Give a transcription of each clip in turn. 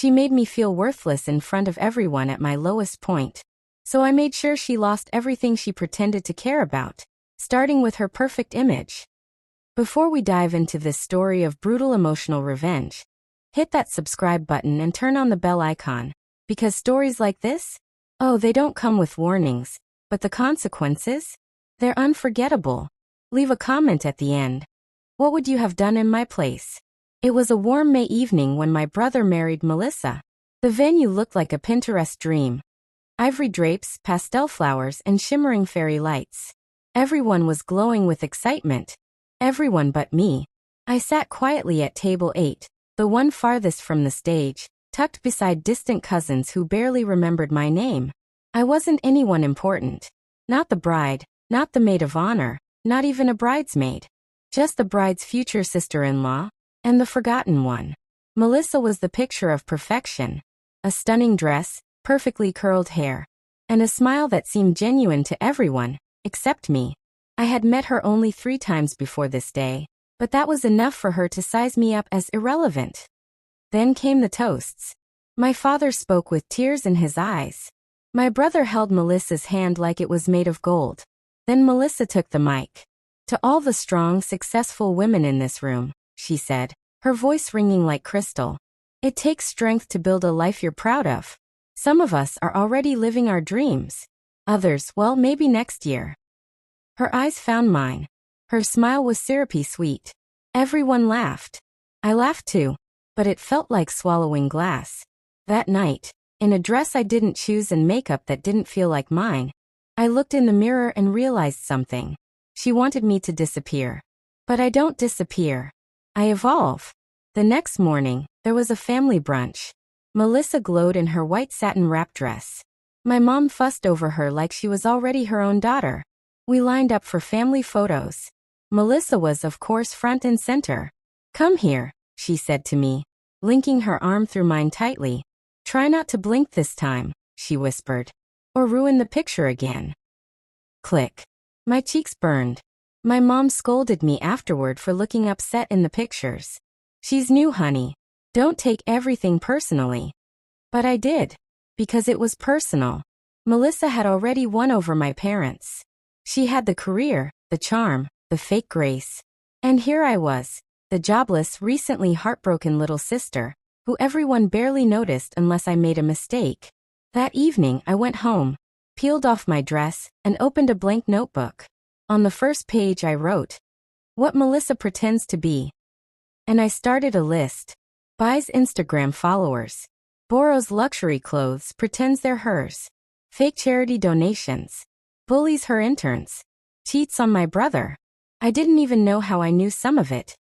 She made me feel worthless in front of everyone at my lowest point. So I made sure she lost everything she pretended to care about, starting with her perfect image. Before we dive into this story of brutal emotional revenge, hit that subscribe button and turn on the bell icon, because stories like this, oh, they don't come with warnings, but the consequences? They're unforgettable. Leave a comment at the end. What would you have done in my place? It was a warm May evening when my brother married Melissa. The venue looked like a Pinterest dream. Ivory drapes, pastel flowers, and shimmering fairy lights. Everyone was glowing with excitement. Everyone but me. I sat quietly at table 8, the one farthest from the stage, tucked beside distant cousins who barely remembered my name. I wasn't anyone important. Not the bride, not the maid of honor, not even a bridesmaid. Just the bride's future sister-in-law, and the forgotten one. Melissa was the picture of perfection. A stunning dress, perfectly curled hair, and a smile that seemed genuine to everyone, except me. I had met her only 3 times before this day, but that was enough for her to size me up as irrelevant. Then came the toasts. My father spoke with tears in his eyes. My brother held Melissa's hand like it was made of gold. Then Melissa took the mic. To all the strong, successful women in this room, she said, her voice ringing like crystal. It takes strength to build a life you're proud of. Some of us are already living our dreams. Others, well, maybe next year. Her eyes found mine. Her smile was syrupy sweet. Everyone laughed. I laughed too, but it felt like swallowing glass. That night, in a dress I didn't choose and makeup that didn't feel like mine, I looked in the mirror and realized something. She wanted me to disappear. But I don't disappear. I evolve. The next morning, there was a family brunch. Melissa glowed in her white satin wrap dress. My mom fussed over her like she was already her own daughter. We lined up for family photos. Melissa was, of course, front and center. "Come here," she said to me, linking her arm through mine tightly. "Try not to blink this time," she whispered, "or ruin the picture again." Click. My cheeks burned. My mom scolded me afterward for looking upset in the pictures. "She's new, honey. Don't take everything personally." But I did. Because it was personal. Melissa had already won over my parents. She had the career, the charm, the fake grace. And here I was, the jobless, recently heartbroken little sister, who everyone barely noticed unless I made a mistake. That evening I went home, peeled off my dress, and opened a blank notebook. On the first page I wrote, "What Melissa pretends to be." And I started a list. Buys Instagram followers. Borrows luxury clothes, pretends they're hers. Fake charity donations. Bullies her interns. Cheats on my brother. I didn't even know how I knew some of it.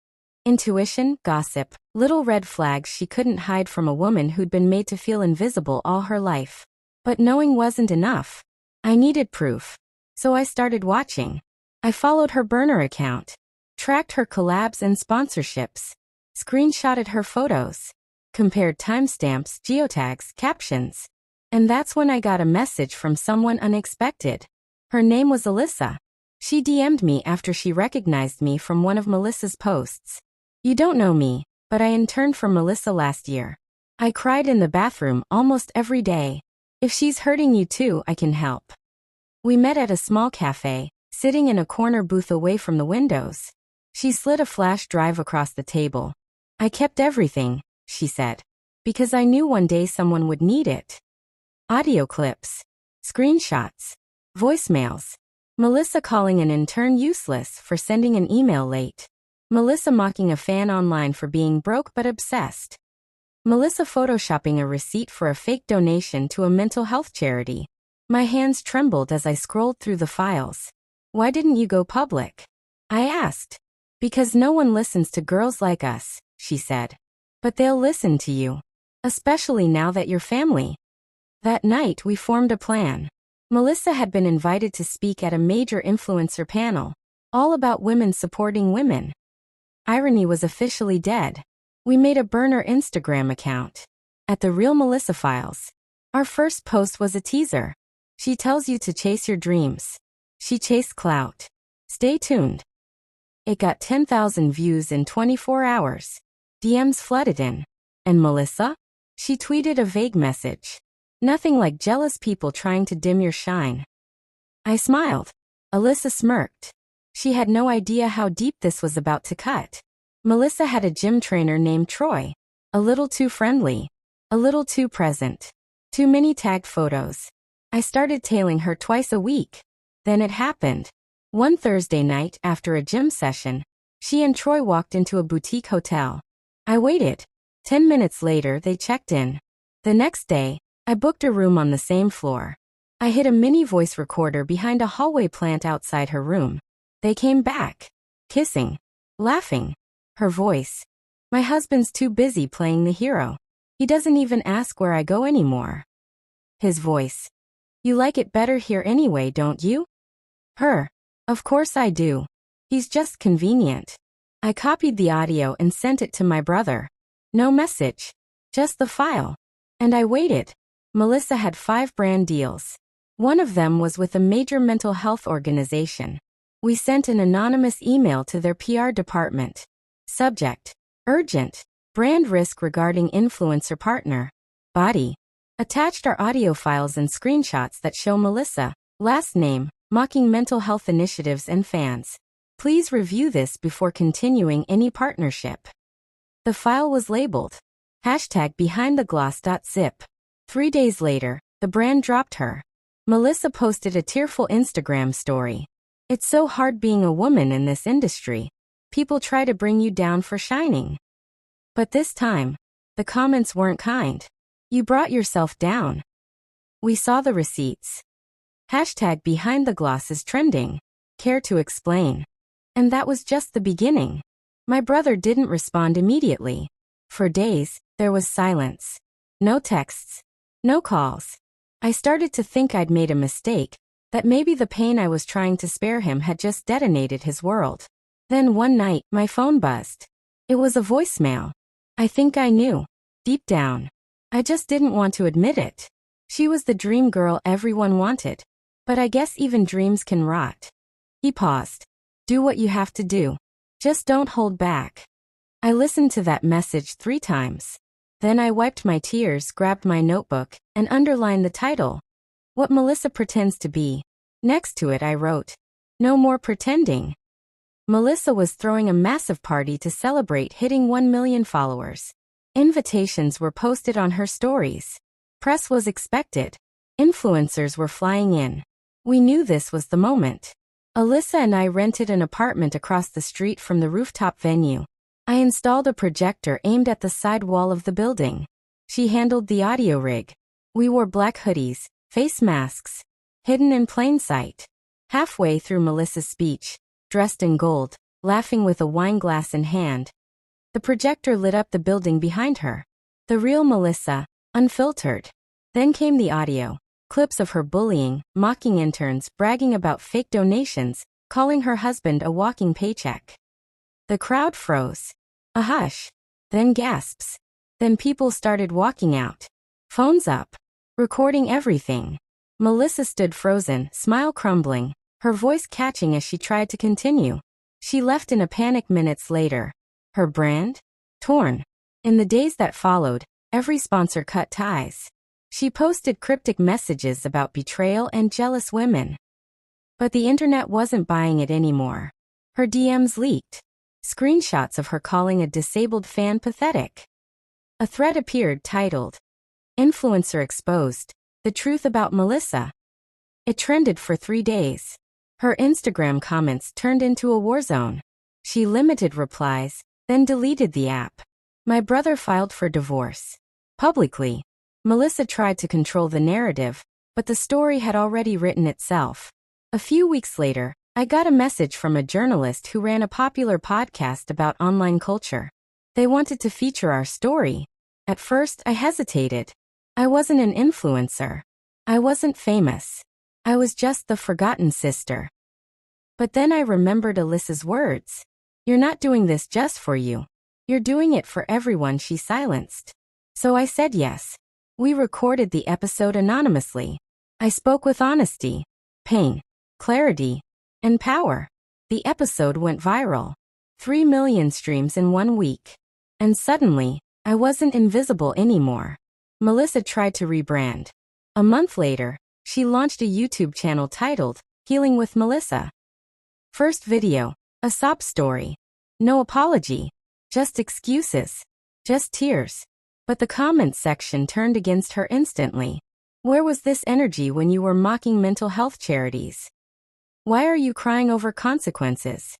Intuition, gossip, little red flags she couldn't hide from a woman who'd been made to feel invisible all her life. But knowing wasn't enough. I needed proof. So I started watching. I followed her burner account. Tracked her collabs and sponsorships. Screenshotted her photos. Compared timestamps, geotags, captions. And that's when I got a message from someone unexpected. Her name was Alyssa. She DM'd me after she recognized me from one of Melissa's posts. "You don't know me, but I interned for Melissa last year. I cried in the bathroom almost every day. If she's hurting you too, I can help." We met at a small cafe, sitting in a corner booth away from the windows. She slid a flash drive across the table. "I kept everything," she said, "because I knew one day someone would need it." Audio clips. Screenshots. Voicemails. Melissa calling an intern useless for sending an email late. Melissa mocking a fan online for being broke but obsessed. Melissa photoshopping a receipt for a fake donation to a mental health charity. My hands trembled as I scrolled through the files. "Why didn't you go public?" I asked. "Because no one listens to girls like us," she said. "But they'll listen to you. Especially now that you're family." That night we formed a plan. Melissa had been invited to speak at a major influencer panel, all about women supporting women. Irony was officially dead. We made a burner Instagram account. At the Real Melissa Files. Our first post was a teaser. She tells you to chase your dreams. She chased clout. Stay tuned. It got 10,000 views in 24 hours. DMs flooded in. And Melissa? She tweeted a vague message. Nothing like jealous people trying to dim your shine. I smiled. Alyssa smirked. She had no idea how deep this was about to cut. Melissa had a gym trainer named Troy. A little too friendly. A little too present. Too many tagged photos. I started tailing her twice a week. Then it happened. One Thursday night after a gym session, she and Troy walked into a boutique hotel. I waited. 10 minutes later, they checked in. The next day, I booked a room on the same floor. I hid a mini voice recorder behind a hallway plant outside her room. They came back. Kissing. Laughing. Her voice. My husband's too busy playing the hero. He doesn't even ask where I go anymore. His voice. You like it better here anyway, don't you? Her. Of course I do. He's just convenient. I copied the audio and sent it to my brother. No message. Just the file. And I waited. Melissa had 5 brand deals. One of them was with a major mental health organization. We sent an anonymous email to their PR department. Subject. Urgent. Brand risk regarding influencer partner. Body. Attached are audio files and screenshots that show Melissa, last name, mocking mental health initiatives and fans. Please review this before continuing any partnership. The file was labeled #BehindTheGloss.zip. 3 days later, the brand dropped her. Melissa posted a tearful Instagram story. It's so hard being a woman in this industry. People try to bring you down for shining. But this time, the comments weren't kind. You brought yourself down. We saw the receipts. #BehindTheGloss is trending. Care to explain? And that was just the beginning. My brother didn't respond immediately. For days, there was silence. No texts. No calls. I started to think I'd made a mistake, that maybe the pain I was trying to spare him had just detonated his world. Then one night, my phone buzzed. It was a voicemail. I think I knew. Deep down. I just didn't want to admit it. She was the dream girl everyone wanted. But I guess even dreams can rot. He paused. Do what you have to do. Just don't hold back. I listened to that message 3 times. Then I wiped my tears, grabbed my notebook, and underlined the title. What Melissa Pretends to Be. Next to it I wrote, No more pretending. Melissa was throwing a massive party to celebrate hitting 1 million followers. Invitations were posted on her stories. Press was expected. Influencers were flying in. We knew this was the moment. Alyssa and I rented an apartment across the street from the rooftop venue. I installed a projector aimed at the side wall of the building. She handled the audio rig. We wore black hoodies, face masks, hidden in plain sight. Halfway through Melissa's speech, dressed in gold, laughing with a wine glass in hand, the projector lit up the building behind her. The real Melissa, unfiltered. Then came the audio, clips of her bullying, mocking interns, bragging about fake donations, calling her husband a walking paycheck. The crowd froze. A hush. Then gasps. Then people started walking out. Phones up. Recording everything. Melissa stood frozen, smile crumbling, her voice catching as she tried to continue. She left in a panic minutes later. Her brand? Torn. In the days that followed, every sponsor cut ties. She posted cryptic messages about betrayal and jealous women. But the internet wasn't buying it anymore. Her DMs leaked. Screenshots of her calling a disabled fan pathetic. A thread appeared titled, Influencer Exposed, The Truth About Melissa. It trended for 3 days. Her Instagram comments turned into a war zone. She limited replies, then deleted the app. My brother filed for divorce. Publicly, Melissa tried to control the narrative, but the story had already written itself. A few weeks later, I got a message from a journalist who ran a popular podcast about online culture. They wanted to feature our story. At first, I hesitated. I wasn't an influencer. I wasn't famous. I was just the forgotten sister. But then I remembered Alyssa's words. You're not doing this just for you. You're doing it for everyone she silenced. So I said yes. We recorded the episode anonymously. I spoke with honesty, pain, clarity, and power. The episode went viral. 3 million streams in 1 week. And suddenly, I wasn't invisible anymore. Melissa tried to rebrand. A month later, she launched a YouTube channel titled Healing with Melissa. First video, a sob story. No apology, just excuses, just tears. But the comments section turned against her instantly. Where was this energy when you were mocking mental health charities? Why are you crying over consequences?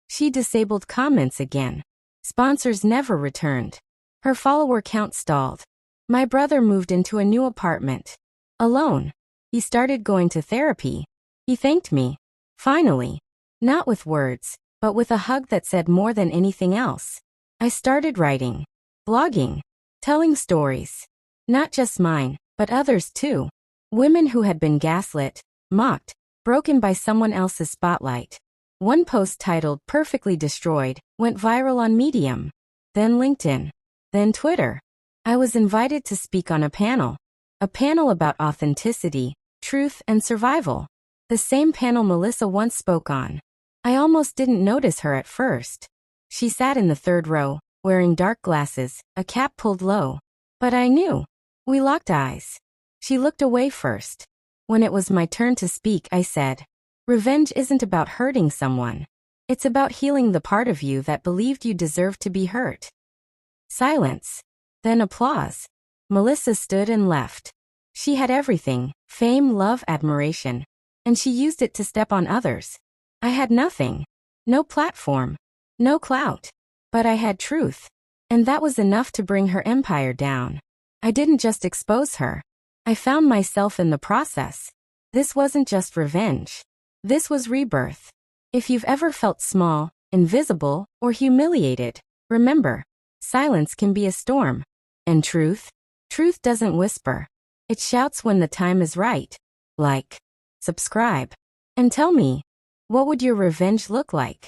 She disabled comments again. Sponsors never returned. Her follower count stalled. My brother moved into a new apartment. Alone. He started going to therapy. He thanked me. Finally. Not with words, but with a hug that said more than anything else. I started writing, blogging, telling stories. Not just mine, but others too. Women who had been gaslit, mocked, broken by someone else's spotlight. One post titled Perfectly Destroyed went viral on Medium, then LinkedIn, then Twitter. I was invited to speak on a panel about authenticity, truth, and survival. The same panel Melissa once spoke on. I almost didn't notice her at first. She sat in the third row, wearing dark glasses, a cap pulled low. But I knew. We locked eyes. She looked away first. When it was my turn to speak, I said, "Revenge isn't about hurting someone. It's about healing the part of you that believed you deserved to be hurt." Silence. Then applause. Melissa stood and left. She had everything: fame, love, admiration. And she used it to step on others. I had nothing. No platform. No clout. But I had truth. And that was enough to bring her empire down. I didn't just expose her. I found myself in the process. This wasn't just revenge. This was rebirth. If you've ever felt small, invisible, or humiliated, remember, silence can be a storm. And truth? Truth doesn't whisper. It shouts when the time is right. Like, subscribe, and tell me, what would your revenge look like?